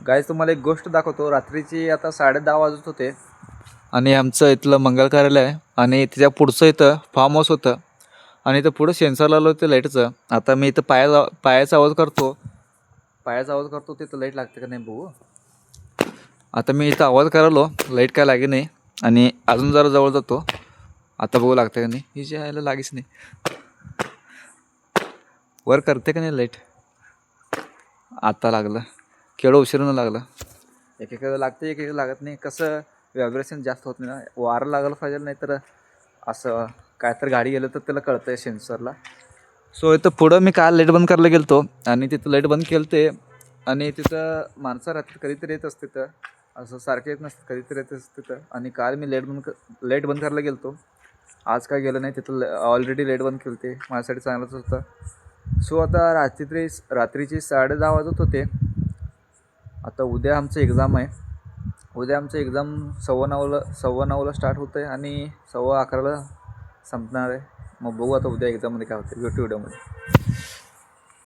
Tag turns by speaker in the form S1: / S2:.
S1: Guys तुम्हाला एक गोष्ट दाखवतो. रात्रीची आता 10:30 वाजत होते आणि आमचं इथलं मंगल कार्यालय आहे आणि त्याच्या पुढचं इथं फार्म हाऊस होतं आणि इथं पुढं सेन्सर लावलं होतं लाईटचं. आता मी इथं पायाचा आवाज करतो तिथं लाईट लागते का नाही बघू. आता मी इथं आवाज करायलो, लाईट काय लागे नाही आणि अजून जरा जवळ जातो. आता बघू लागते का नाही. ही जी यायला लागेच नाही. वर करते का नाही लाईट. आता लागलं. केवढं उशिरानं लागलं. एकेकाला लागते एकेकाला लागत नाही. कसं व्हायब्रेशन जास्त होत नाही ना. वारं लागलं पाहिजे, नाही तर असं काय तर गाडी गेलं तर त्याला कळतं आहे सेन्सरला. सो इथं पुढं मी काल लाईट बंद करायला गेलो आणि तिथं लाईट बंद केलं ते आणि तिथं माणसं रात्री कधीतरी येत असते तिथं. असं सारखं येत नसतं, कधीतरी येत असतं तिथं. आणि काल मी लाईट बंद करायला गेलो. आज काय गेलं नाही तिथं. ऑलरेडी लाईट बंद केली ते माझ्यासाठी चांगलंच होतं. सो आता रात्रीची 10:30 वाजत होते. आता उद्या आमचं एक्झाम आहे. उद्या आमचं एक्झाम 9:15ला स्टार्ट होतं आहे आणि 11:15ला संपणार आहे. मग बघू आता उद्या एक्झाममध्ये काय होतं. भेटू व्हिडिओमध्ये.